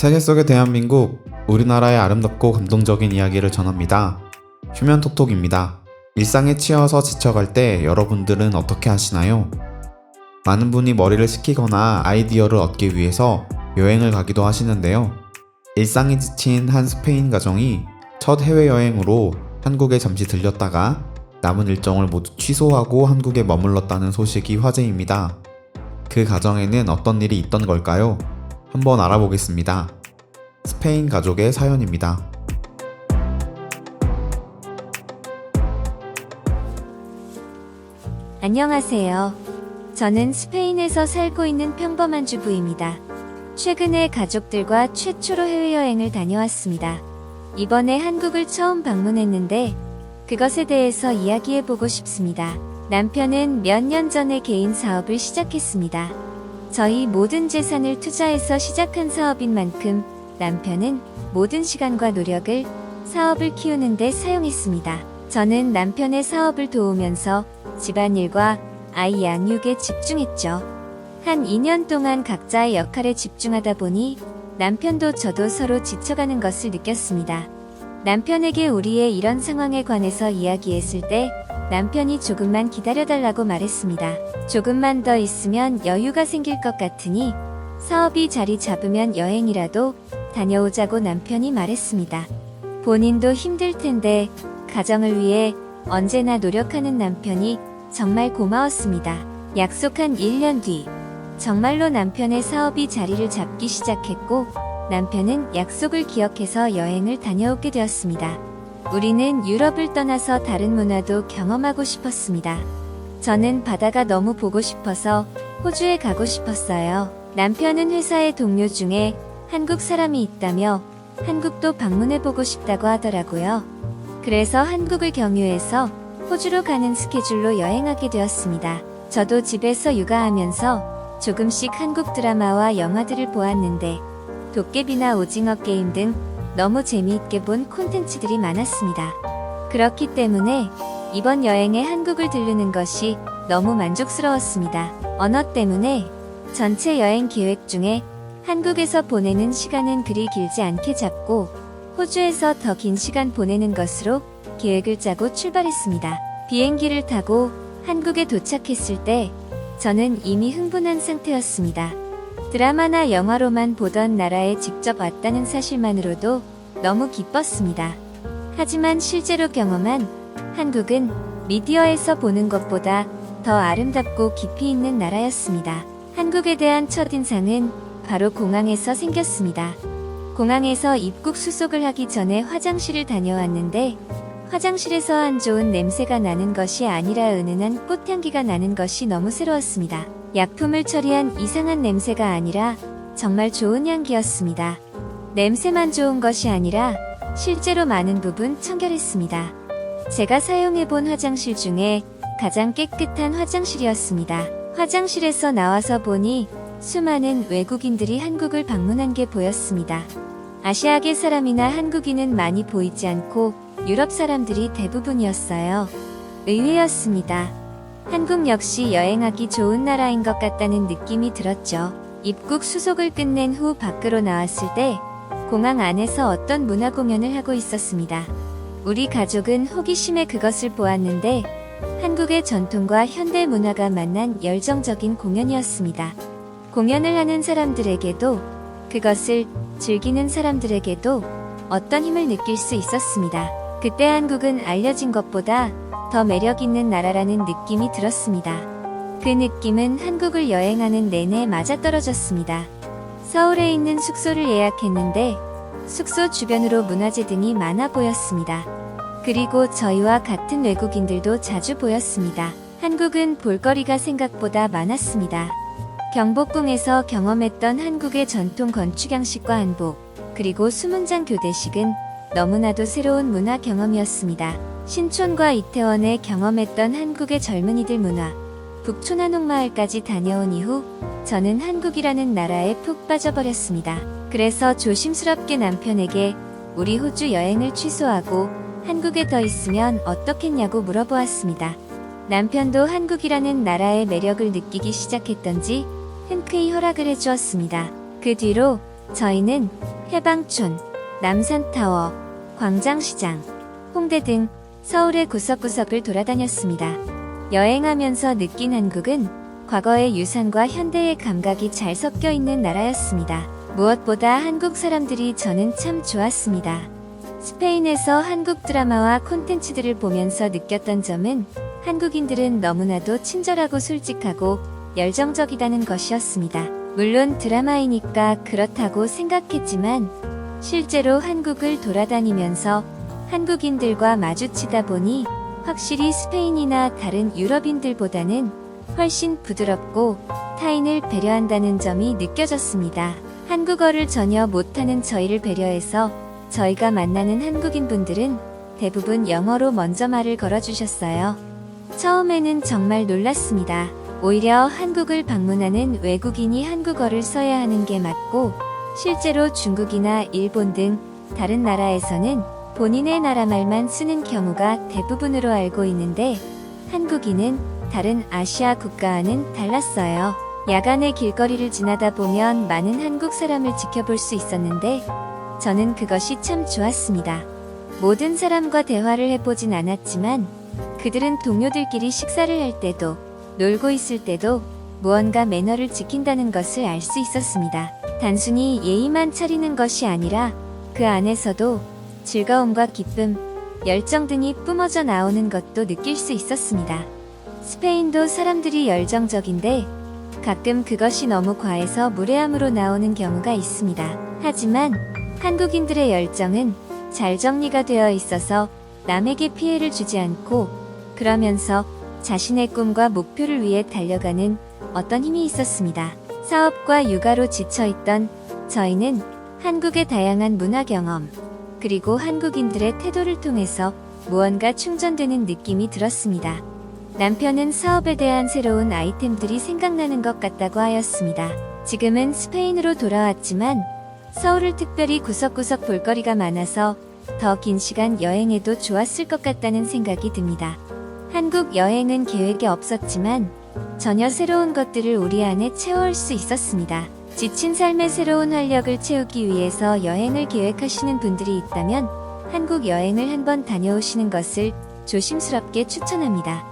세계 속의 대한민국, 우리나라의 아름답고 감동적인 이야기를 전합니다. 휴면톡톡입니다. 일상에 치여서 지쳐갈 때 여러분들은 어떻게 하시나요? 많은 분이 머리를 식히거나 아이디어를 얻기 위해서 여행을 가기도 하시는데요. 일상이 지친 한 스페인 가정이 첫 해외여행으로 한국에 잠시 들렸다가 남은 일정을 모두 취소하고 한국에 머물렀다는 소식이 화제입니다. 그 가정에는 어떤 일이 있던 걸까요? 한번 알아보겠습니다. 스페인 가족의 사연입니다. 안녕하세요. 저는 스페인에서 살고 있는 평범한 주부입니다. 최근에 가족들과 최초로 해외여행을 다녀왔습니다. 이번에 한국을 처음 방문했는데 그것에 대해서 이야기해보고 싶습니다. 남편은 몇 년 전에 개인 사업을 시작했습니다. 저희 모든 재산을 투자해서 시작한 사업인 만큼 남편은 모든 시간과 노력을 사업을 키우는 데 사용했습니다. 저는 남편의 사업을 도우면서 집안일과 아이 양육에 집중했죠. 한 2년 동안 각자의 역할에 집중하다 보니 남편도 저도 서로 지쳐가는 것을 느꼈습니다. 남편에게 우리의 이런 상황에 관해서 이야기했을 때 남편이 조금만 기다려달라고 말했습니다. 조금만 더 있으면 여유가 생길 것 같으니 사업이 자리 잡으면 여행이라도 다녀오자고 남편이 말했습니다. 본인도 힘들 텐데 가정을 위해 언제나 노력하는 남편이 정말 고마웠습니다. 약속한 1년 뒤 정말로 남편의 사업이 자리를 잡기 시작했고 남편은 약속을 기억해서 여행을 다녀오게 되었습니다. 우리는 유럽을 떠나서 다른 문화도 경험하고 싶었습니다. 저는 바다가 너무 보고 싶어서 호주에 가고 싶었어요. 남편은 회사의 동료 중에 한국 사람이 있다며 한국도 방문해보고 싶다고 하더라고요. 그래서 한국을 경유해서 호주로 가는 스케줄로 여행하게 되었습니다. 저도 집에서 육아하면서 조금씩 한국 드라마와 영화들을 보았는데 도깨비나 오징어 게임 등 너무 재미있게 본 콘텐츠들이 많았습니다. 그렇기 때문에 이번 여행에 한국을 들르는 것이 너무 만족스러웠습니다. 언어 때문에 전체 여행 계획 중에 한국에서 보내는 시간은 그리 길지 않게 잡고 호주에서 더 긴 시간 보내는 것으로 계획을 짜고 출발했습니다. 비행기를 타고 한국에 도착했을 때 저는 이미 흥분한 상태였습니다. 드라마나 영화로만 보던 나라에 직접 왔다는 사실만으로도 너무 기뻤습니다. 하지만 실제로 경험한 한국은 미디어에서 보는 것보다 더 아름답고 깊이 있는 나라였습니다. 한국에 대한 첫인상은 바로 공항에서 생겼습니다. 공항에서 입국 수속을 하기 전에 화장실을 다녀왔는데 화장실에서 안 좋은 냄새가 나는 것이 아니라 은은한 꽃향기가 나는 것이 너무 새로웠습니다. 약품을 처리한 이상한 냄새가 아니라 정말 좋은 향기였습니다. 냄새만 좋은 것이 아니라 실제로 많은 부분 청결했습니다. 제가 사용해본 화장실 중에 가장 깨끗한 화장실이었습니다. 화장실에서 나와서 보니 수많은 외국인들이 한국을 방문한 게 보였습니다. 아시아계 사람이나 한국인은 많이 보이지 않고 유럽 사람들이 대부분이었어요. 의외였습니다. 한국 역시 여행하기 좋은 나라인 것 같다는 느낌이 들었죠. 입국 수속을 끝낸 후 밖으로 나왔을 때 공항 안에서 어떤 문화 공연을 하고 있었습니다. 우리 가족은 호기심에 그것을 보았는데 한국의 전통과 현대 문화가 만난 열정적인 공연이었습니다. 공연을 하는 사람들에게도 그것을 즐기는 사람들에게도 어떤 힘을 느낄 수 있었습니다. 그때 한국은 알려진 것보다 더 매력 있는 나라라는 느낌이 들었습니다. 그 느낌은 한국을 여행하는 내내 맞아떨어졌습니다. 서울에 있는 숙소를 예약했는데 숙소 주변으로 문화재 등이 많아 보였습니다. 그리고 저희와 같은 외국인들도 자주 보였습니다. 한국은 볼거리가 생각보다 많았습니다. 경복궁에서 경험했던 한국의 전통 건축 양식과 한복, 그리고 수문장 교대식은 너무나도 새로운 문화 경험이었습니다. 신촌과 이태원에 경험했던 한국의 젊은이들 문화, 북촌 한옥마을까지 다녀온 이후 저는 한국이라는 나라에 푹 빠져버렸습니다. 그래서 조심스럽게 남편에게 우리 호주 여행을 취소하고 한국에 더 있으면 어떻겠냐고 물어보았습니다. 남편도 한국이라는 나라의 매력을 느끼기 시작했던지 흔쾌히 허락을 해주었습니다. 그 뒤로 저희는 해방촌, 남산타워, 광장시장, 홍대 등 서울의 구석구석을 돌아다녔습니다. 여행하면서 느낀 한국은 과거의 유산과 현대의 감각이 잘 섞여 있는 나라였습니다. 무엇보다 한국 사람들이 저는 참 좋았습니다. 스페인에서 한국 드라마와 콘텐츠들을 보면서 느꼈던 점은 한국인들은 너무나도 친절하고 솔직하고 열정적이다는 것이었습니다. 물론 드라마이니까 그렇다고 생각했지만 실제로 한국을 돌아다니면서 한국인들과 마주치다 보니 확실히 스페인이나 다른 유럽인들보다는 훨씬 부드럽고 타인을 배려한다는 점이 느껴졌습니다. 한국어를 전혀 못하는 저희를 배려해서 저희가 만나는 한국인분들은 대부분 영어로 먼저 말을 걸어주셨어요. 처음에는 정말 놀랐습니다. 오히려 한국을 방문하는 외국인이 한국어를 써야 하는 게 맞고 실제로 중국이나 일본 등 다른 나라에서는 본인의 나라 말만 쓰는 경우가 대부분으로 알고 있는데 한국인은 다른 아시아 국가와는 달랐어요. 야간에 길거리를 지나다 보면 많은 한국 사람을 지켜볼 수 있었는데 저는 그것이 참 좋았습니다. 모든 사람과 대화를 해보진 않았지만 그들은 동료들끼리 식사를 할 때도 놀고 있을 때도 무언가 매너를 지킨다는 것을 알 수 있었습니다. 단순히 예의만 차리는 것이 아니라 그 안에서도 즐거움과 기쁨, 열정 등이 뿜어져 나오는 것도 느낄 수 있었습니다. 스페인도 사람들이 열정적인데 가끔 그것이 너무 과해서 무례함으로 나오는 경우가 있습니다. 하지만 한국인들의 열정은 잘 정리가 되어 있어서 남에게 피해를 주지 않고 그러면서 자신의 꿈과 목표를 위해 달려가는 어떤 힘이 있었습니다. 사업과 육아로 지쳐있던 저희는 한국의 다양한 문화 경험, 그리고 한국인들의 태도를 통해서 무언가 충전되는 느낌이 들었습니다. 남편은 사업에 대한 새로운 아이템들이 생각나는 것 같다고 하였습니다. 지금은 스페인으로 돌아왔지만 서울을 특별히 구석구석 볼거리가 많아서 더 긴 시간 여행해도 좋았을 것 같다는 생각이 듭니다. 한국 여행은 계획에 없었지만 전혀 새로운 것들을 우리 안에 채워올 수 있었습니다. 지친 삶의 새로운 활력을 채우기 위해서 여행을 계획하시는 분들이 있다면 한국 여행을 한번 다녀오시는 것을 조심스럽게 추천합니다.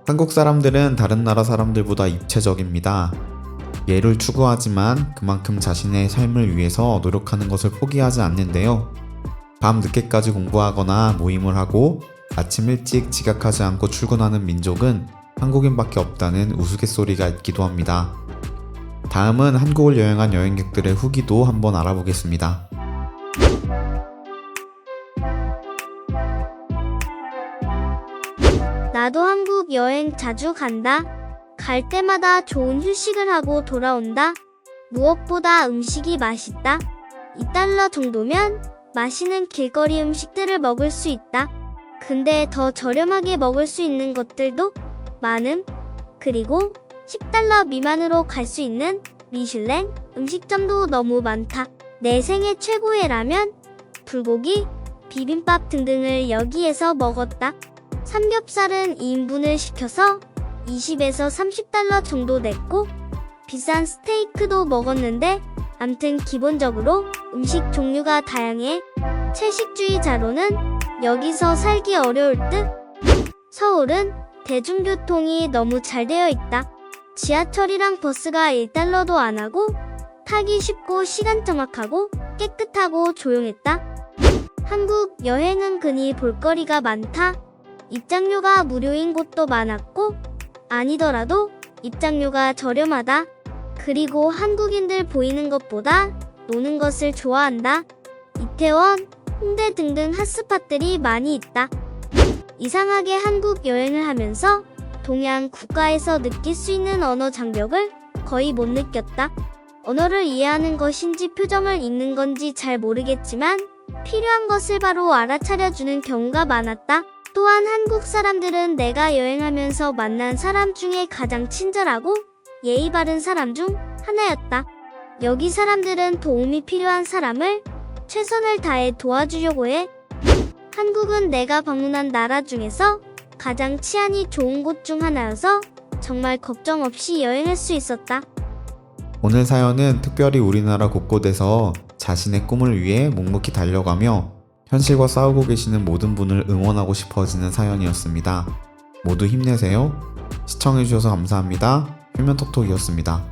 한국 사람들은 다른 나라 사람들보다 입체적입니다. 예를 추구하지만 그만큼 자신의 삶을 위해서 노력하는 것을 포기하지 않는데요. 밤 늦게까지 공부하거나 모임을 하고 아침 일찍 지각하지 않고 출근하는 민족은 한국인밖에 없다는 우스갯소리가 있기도 합니다. 다음은 한국을 여행한 여행객들의 후기도 한번 알아보겠습니다. 나도 한국 여행 자주 간다. 갈 때마다 좋은 휴식을 하고 돌아온다. 무엇보다 음식이 맛있다. $2 정도면 맛있는 길거리 음식들을 먹을 수 있다. 근데 더 저렴하게 먹을 수 있는 것들도 많음. 그리고 $10 미만으로 갈 수 있는 미슐랭 음식점도 너무 많다. 내 생애 최고의 라면, 불고기, 비빔밥 등등을 여기에서 먹었다. 삼겹살은 2인분을 시켜서 $20에서 $30 정도 냈고 비싼 스테이크도 먹었는데 암튼 기본적으로 음식 종류가 다양해. 채식주의자로는 여기서 살기 어려울 듯. 서울은 대중교통이 너무 잘 되어 있다. 지하철이랑 버스가 $1도 안 하고 타기 쉽고 시간 정확하고 깨끗하고 조용했다. 한국 여행은 흔히 볼거리가 많다. 입장료가 무료인 곳도 많았고 아니더라도 입장료가 저렴하다. 그리고 한국인들 보이는 것보다 노는 것을 좋아한다. 이태원, 홍대 등등 핫스팟들이 많이 있다. 이상하게 한국 여행을 하면서 동양 국가에서 느낄 수 있는 언어 장벽을 거의 못 느꼈다. 언어를 이해하는 것인지 표정을 읽는 건지 잘 모르겠지만 필요한 것을 바로 알아차려주는 경우가 많았다. 또한 한국 사람들은 내가 여행하면서 만난 사람 중에 가장 친절하고 예의 바른 사람 중 하나였다. 여기 사람들은 도움이 필요한 사람을 최선을 다해 도와주려고 해. 한국은 내가 방문한 나라 중에서 가장 치안이 좋은 곳 중 하나여서 정말 걱정 없이 여행할 수 있었다. 오늘 사연은 특별히 우리나라 곳곳에서 자신의 꿈을 위해 묵묵히 달려가며 현실과 싸우고 계시는 모든 분을 응원하고 싶어지는 사연이었습니다. 모두 힘내세요. 시청해주셔서 감사합니다. 휴면톡톡이었습니다.